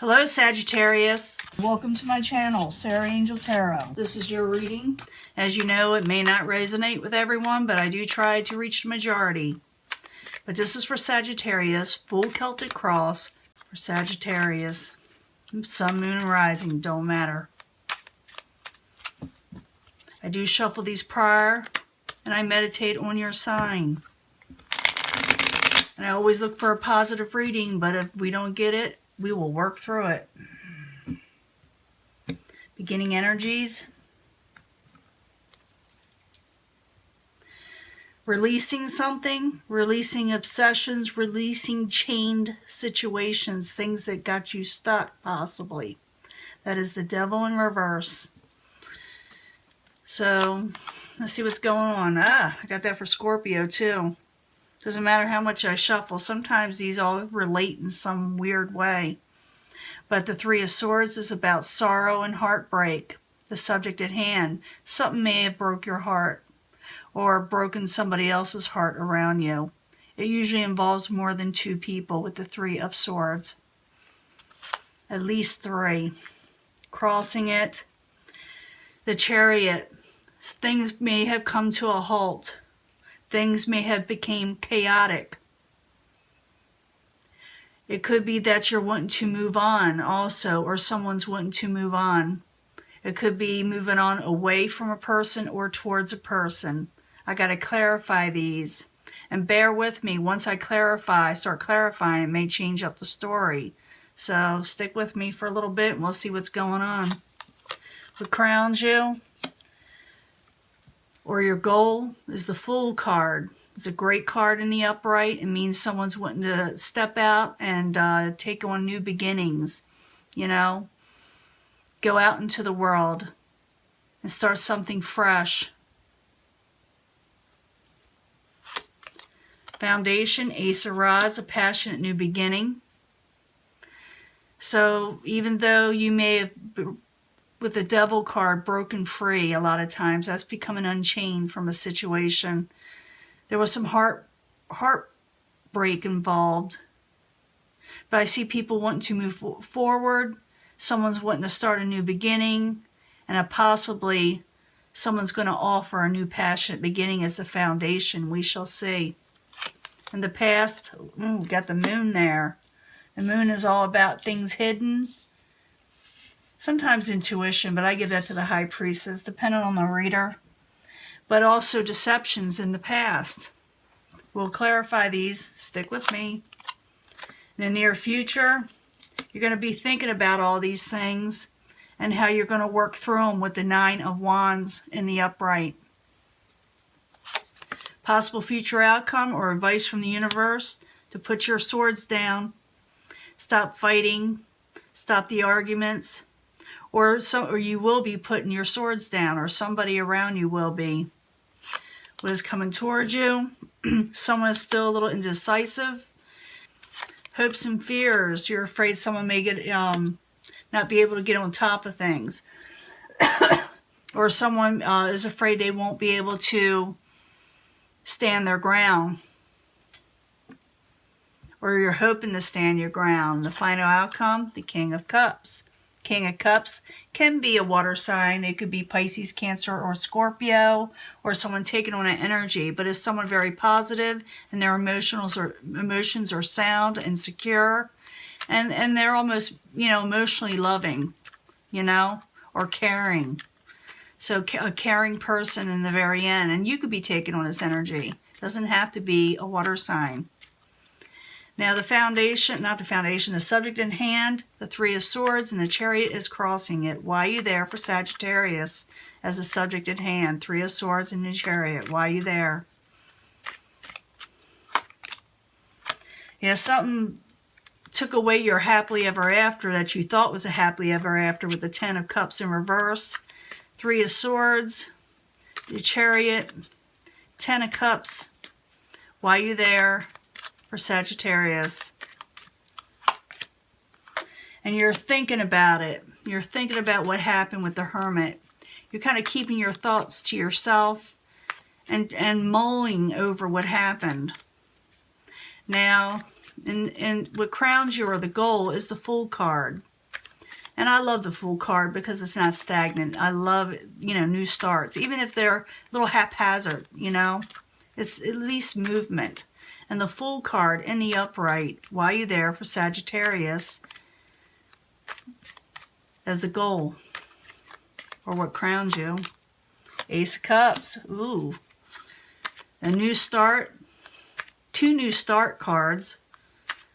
Hello Sagittarius. Welcome to my channel, Sarah Angel Tarot. This is your reading. As you know, it may not resonate with everyone, but I do try to reach the majority. But this is for Sagittarius, full Celtic cross for Sagittarius. Sun, moon, and rising, don't matter. I do shuffle these prior, and I meditate on your sign. And I always look for a positive reading, but if we don't get it, we will work through it. Beginning energies. Releasing something, releasing obsessions, releasing chained situations, things that got you stuck, possibly. That is the devil in reverse. So, let's see what's going on. I got that for Scorpio too. Doesn't matter how much I shuffle. Sometimes these all relate in some weird way. But the Three of Swords is about sorrow and heartbreak. The subject at hand. Something may have broke your heart or broken somebody else's heart around you. It usually involves more than two people with the Three of Swords. At least three. Crossing it. The Chariot. Things may have come to a halt. Things may have become chaotic. It could be that you're wanting to move on also, or someone's wanting to move on. It could be moving on away from a person or towards a person. I got to clarify these. And bear with me. Once I start clarifying, it may change up the story. So stick with me for a little bit and we'll see what's going on. What crowns you, or your goal, is the Fool card. It's a great card in the upright. It means someone's wanting to step out and take on new beginnings. You know, go out into the world and start something fresh. Foundation, Ace of Rods, a passionate new beginning. So even though you may have, with the Devil card, broken free, a lot of times that's becoming unchained from a situation. There was some heartbreak involved. But I see people wanting to move forward. Someone's wanting to start a new beginning. And possibly someone's going to offer a new passionate beginning as the foundation. We shall see. In the past, got the moon there. The moon is all about things hidden. Sometimes intuition, but I give that to the High Priestess, depending on the reader. But also deceptions in the past. We'll clarify these. Stick with me. In the near future, you're going to be thinking about all these things and how you're going to work through them with the Nine of Wands in the upright. Possible future outcome or advice from the universe to put your swords down. Stop fighting. Stop the arguments. Or you will be putting your swords down, or somebody around you will be. What is coming towards you? Someone is still a little indecisive. Hopes and fears. You're afraid someone may get not be able to get on top of things. Or someone is afraid they won't be able to stand their ground. Or you're hoping to stand your ground. The final outcome, the King of Cups. King of Cups can be a water sign. It could be Pisces, Cancer, or Scorpio, or someone taking on an energy. But is someone very positive and their emotions are sound and secure, and they're almost, emotionally loving, or caring. So a caring person in the very end, and you could be taking on this energy. Doesn't have to be a water sign. Now the subject in hand, the Three of Swords, and the Chariot is crossing it. Why are you there for Sagittarius as the subject at hand? Three of Swords and the Chariot. Why are you there? Yeah, something took away your happily ever after that you thought was a happily ever after with the Ten of Cups in reverse. Three of Swords, the Chariot, Ten of Cups. Why are you there for Sagittarius? And you're thinking about it. You're thinking about what happened with the Hermit. You're kind of keeping your thoughts to yourself and mulling over what happened. Now, and what crowns you, or the goal, is the Fool card. And I love the Fool card because it's not stagnant. I love, new starts. Even if they're a little haphazard, it's at least movement. And the Fool card in the upright, why you there for Sagittarius, as the goal, or what crowns you. Ace of Cups, ooh. A new start, 2 new start cards.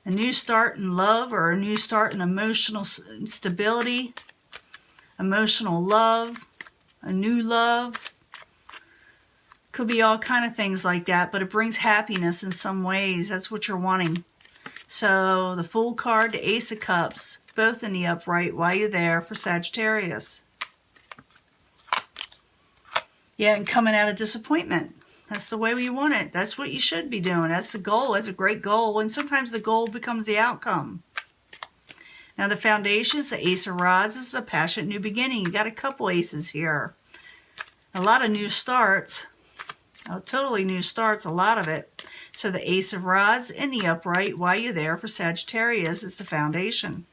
A new start in love, or a new start in emotional stability, emotional love, a new love. Could be all kind of things like that, but it brings happiness in some ways. That's what you're wanting. So the Fool card, the Ace of Cups, both in the upright. Why you there for Sagittarius? Yeah, and coming out of disappointment. That's the way we want it. That's what you should be doing. That's the goal. That's a great goal. And sometimes the goal becomes the outcome. Now the foundations, the Ace of Rods, this is a passionate new beginning. You got a couple aces here. A lot of new starts. Oh, totally new starts, a lot of it. So the Ace of Rods in the upright, why you there for Sagittarius, is the foundation.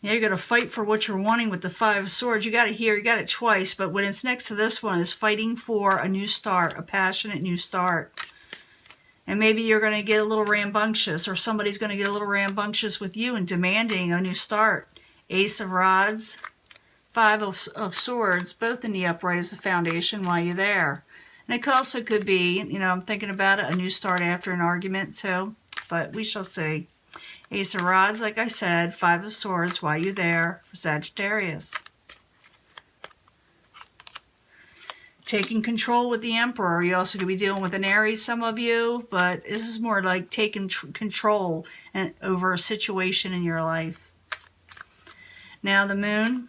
Yeah, you're going to fight for what you're wanting with the Five of Swords. You got it here, you got it twice, but when it's next to this one is fighting for a new start, a passionate new start. And maybe you're going to get a little rambunctious, or somebody's going to get a little rambunctious with you and demanding a new start. Ace of Rods, Five of Swords, both in the upright is the foundation while you're there. And it also could be, I'm thinking about it, a new start after an argument too, but we shall see. Ace of Rods, like I said, Five of Swords, why you there for Sagittarius? Taking control with the Emperor. You also could be dealing with an Aries, some of you, but this is more like taking control over a situation in your life. Now the Moon.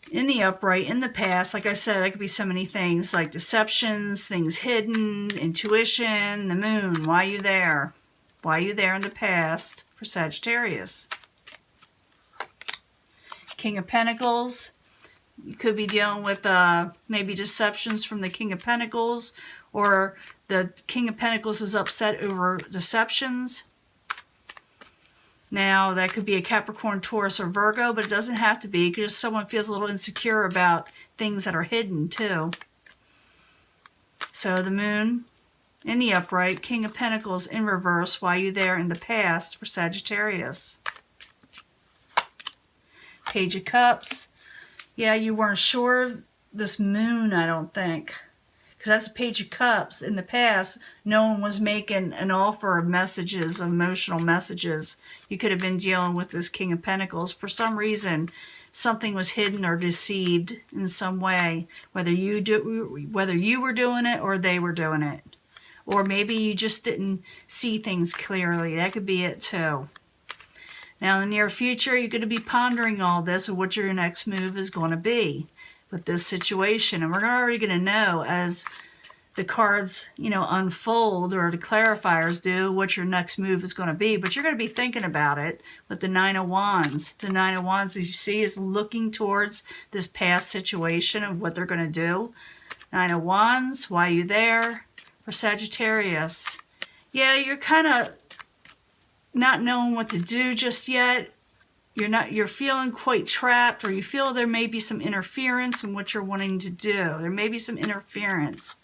In the upright, in the past, like I said, that could be so many things, like deceptions, things hidden, intuition, the Moon, why you there? Why you there in the past for Sagittarius? King of Pentacles, you could be dealing with maybe deceptions from the King of Pentacles, or the King of Pentacles is upset over deceptions. Now, that could be a Capricorn, Taurus, or Virgo, but it doesn't have to be, because someone feels a little insecure about things that are hidden, too. So, the Moon in the upright, King of Pentacles in reverse, why you there in the past for Sagittarius? Page of Cups. Yeah, you weren't sure of this Moon, I don't think. Because that's a Page of Cups. In the past, no one was making an offer of messages, emotional messages. You could have been dealing with this King of Pentacles. For some reason, something was hidden or deceived in some way. Whether you were doing it or they were doing it. Or maybe you just didn't see things clearly. That could be it too. Now in the near future, you're going to be pondering all this and what your next move is going to be with this situation. And we're already going to know as the cards, unfold, or the clarifiers do, what your next move is going to be. But you're going to be thinking about it with the Nine of Wands. The Nine of Wands, as you see, is looking towards this past situation of what they're going to do. Nine of Wands, why are you there? For Sagittarius. Yeah, you're kind of not knowing what to do just yet. You're feeling quite trapped, or you feel there may be some interference in what you're wanting to do. There may be some interference.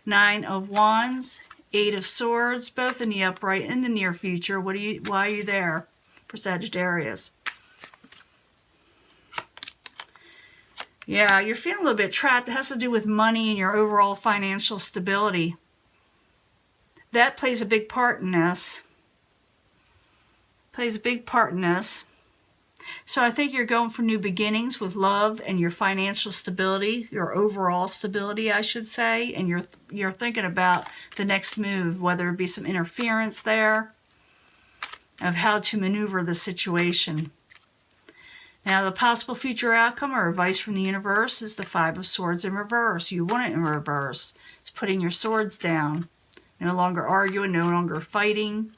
Nine of Wands, Eight of Swords, both in the upright in the near future. Why are you there for Sagittarius? Yeah, you're feeling a little bit trapped. It has to do with money and your overall financial stability. That plays a big part in this. Plays a big part in this. So I think you're going for new beginnings with love and your financial stability, your overall stability, I should say. And you're thinking about the next move, whether it be some interference there, of how to maneuver the situation. Now, the possible future outcome or advice from the universe is the Five of Swords in reverse. You want it in reverse. It's putting your swords down. No longer arguing, no longer fighting.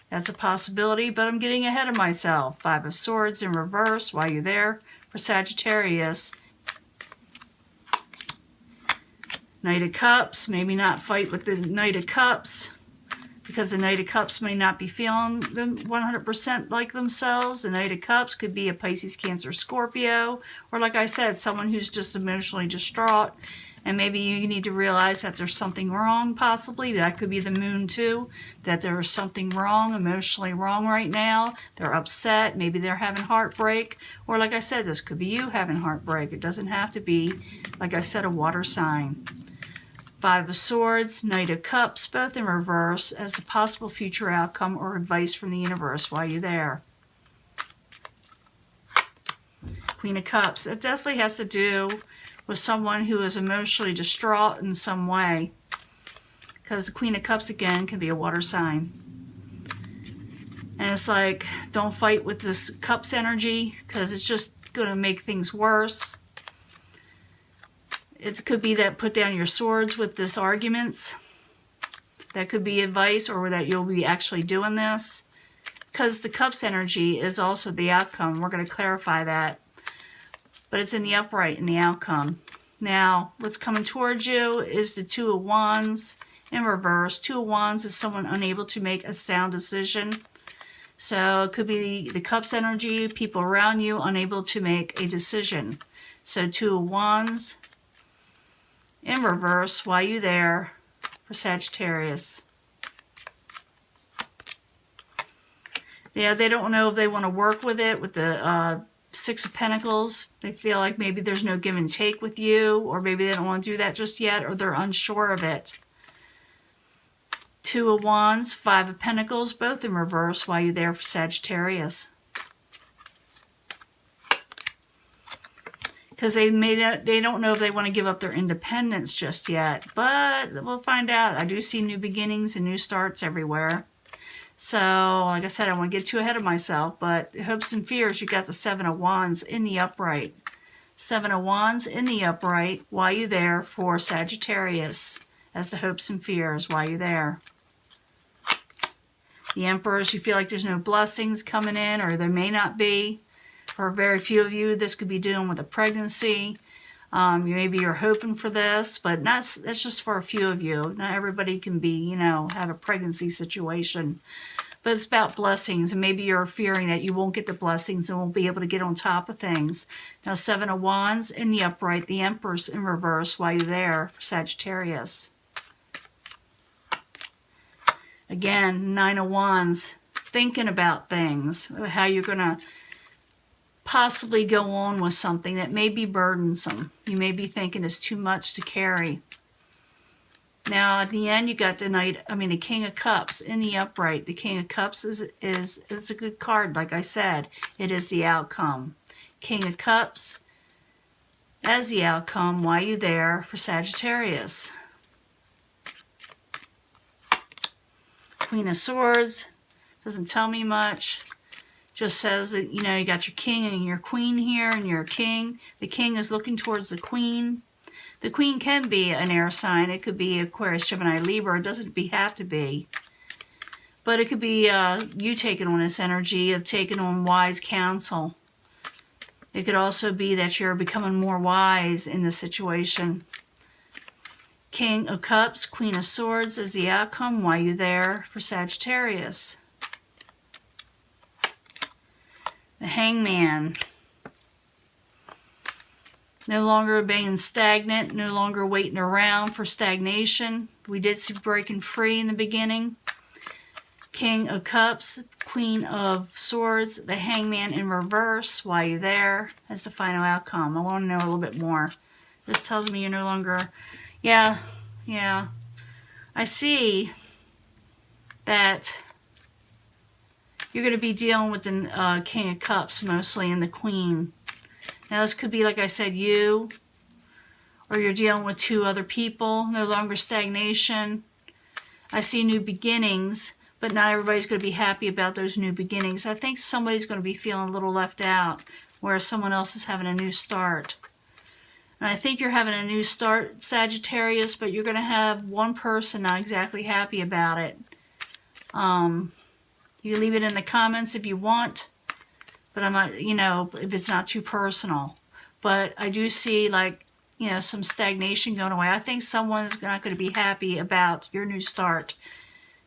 That's a possibility, but I'm getting ahead of myself. Five of Swords in reverse. Why are you there? For Sagittarius. Knight of Cups. Maybe not fight with the Knight of Cups. because the Knight of Cups may not be feeling them 100% like themselves. The Knight of Cups could be a Pisces, Cancer, Scorpio, or like I said, someone who's just emotionally distraught, and maybe you need to realize that there's something wrong, possibly. That could be the moon too, that there's something wrong, emotionally wrong right now. They're upset, maybe they're having heartbreak, or like I said, this could be you having heartbreak. It doesn't have to be, like I said, a water sign. Five of Swords, Knight of Cups, both in reverse, as the possible future outcome or advice from the universe while you're there. Queen of Cups, it definitely has to do with someone who is emotionally distraught in some way, because the Queen of Cups, again, can be a water sign. And it's like, don't fight with this Cups energy, because it's just going to make things worse. It could be that put down your swords with this arguments. That could be advice, or that you'll be actually doing this. Because the Cups energy is also the outcome. We're going to clarify that. But it's in the upright in the outcome. Now, what's coming towards you is the Two of Wands in reverse. Two of Wands is someone unable to make a sound decision. So it could be the Cups energy, people around you unable to make a decision. So Two of Wands in reverse while you're there for Sagittarius. Yeah, they don't know if they want to work with it, with the Six of Pentacles. They feel like maybe there's no give and take with you, or maybe they don't want to do that just yet, or they're unsure of it. Two of Wands, Five of Pentacles, both in reverse while you're there for Sagittarius. Because they don't know if they want to give up their independence just yet. But we'll find out. I do see new beginnings and new starts everywhere. So, like I said, I don't want to get too ahead of myself. But hopes and fears, you got the Seven of Wands in the upright. Seven of Wands in the upright while you're there for Sagittarius. As the hopes and fears while you're there. The Emperors, you feel like there's no blessings coming in, or there may not be. For very few of you, this could be dealing with a pregnancy. Maybe you're hoping for this, but that's just for a few of you. Not everybody can be, have a pregnancy situation. But it's about blessings, and maybe you're fearing that you won't get the blessings and won't be able to get on top of things. Now, Seven of Wands in the upright, the Empress in reverse while you're there for Sagittarius. Again, Nine of Wands, thinking about things, how you're going to possibly go on with something that may be burdensome. You may be thinking it's too much to carry. Now, at the end, you got the King of Cups in the upright. The King of Cups is a good card, like I said. It is the outcome. King of Cups as the outcome while you're there for Sagittarius. Queen of Swords doesn't tell me much. Just says that, you got your king and your queen here, and your king. The king is looking towards the queen. The queen can be an air sign. It could be Aquarius, Gemini, Libra. It doesn't have to be. But it could be you taking on this energy of taking on wise counsel. It could also be that you're becoming more wise in the situation. King of Cups, Queen of Swords is the outcome while you're there for Sagittarius. The Hangman. No longer being stagnant, no longer waiting around for stagnation. We did see breaking free in the beginning. King of Cups, Queen of Swords, the Hangman in reverse while you're there as the final outcome. I want to know a little bit more. This tells me you're no longer... Yeah. I see that you're going to be dealing with the King of Cups mostly and the Queen. Now this could be, like I said, you, or you're dealing with two other people. No longer stagnation. I see new beginnings, but not everybody's going to be happy about those new beginnings. I think somebody's going to be feeling a little left out, whereas someone else is having a new start. And I think you're having a new start, Sagittarius, but you're going to have one person not exactly happy about it. You leave it in the comments if you want, but I'm not, if it's not too personal. But I do see, some stagnation going away. I think someone's not going to be happy about your new start.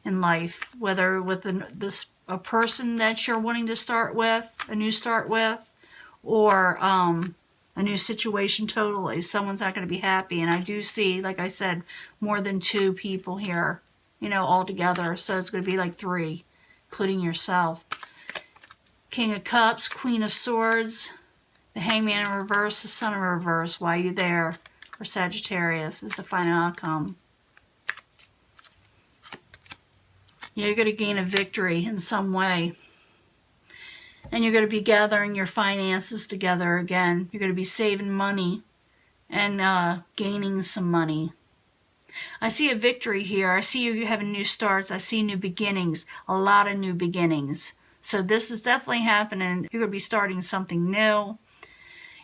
in life, whether with a person that you're wanting to start with, a new start with, or a new situation totally. Someone's not going to be happy. And I do see, like I said, more than 2 people here, all together. So it's going to be like 3, including yourself. King of Cups, Queen of Swords, the Hangman in reverse, the Sun in reverse. Why are you there? For Sagittarius is the final outcome. You're going to gain a victory in some way. And you're going to be gathering your finances together again. You're going to be saving money and gaining some money. I see a victory here. I see you having new starts. I see new beginnings. A lot of new beginnings. So this is definitely happening. You're going to be starting something new.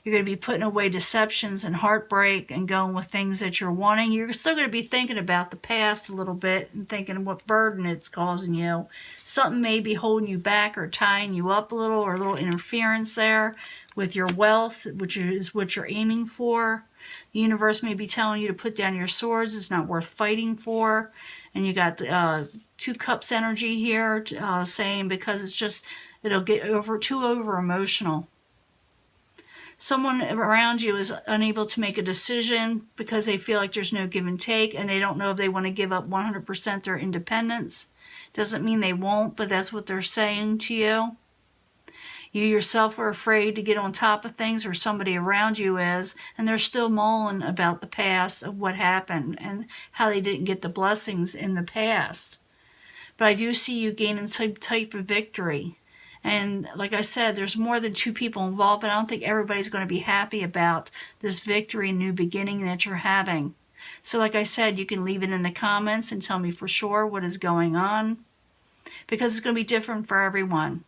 You're going to be putting away deceptions and heartbreak and going with things that you're wanting. You're still going to be thinking about the past a little bit and thinking what burden it's causing you. Something may be holding you back or tying you up a little, or a little interference there with your wealth, which is what you're aiming for. The universe may be telling you to put down your swords. It's not worth fighting for. And you got 2 cups energy here saying because it's just, it'll get too over emotional. Someone around you is unable to make a decision because they feel like there's no give and take, and they don't know if they want to give up 100% their independence. Doesn't mean they won't, but that's what they're saying to you. You yourself are afraid to get on top of things, or somebody around you is, and they're still mulling about the past of what happened and how they didn't get the blessings in the past. But I do see you gaining some type of victory. And like I said, there's more than 2 people involved, but I don't think everybody's going to be happy about this victory and new beginning that you're having. So like I said, you can leave it in the comments and tell me for sure what is going on, because it's going to be different for everyone.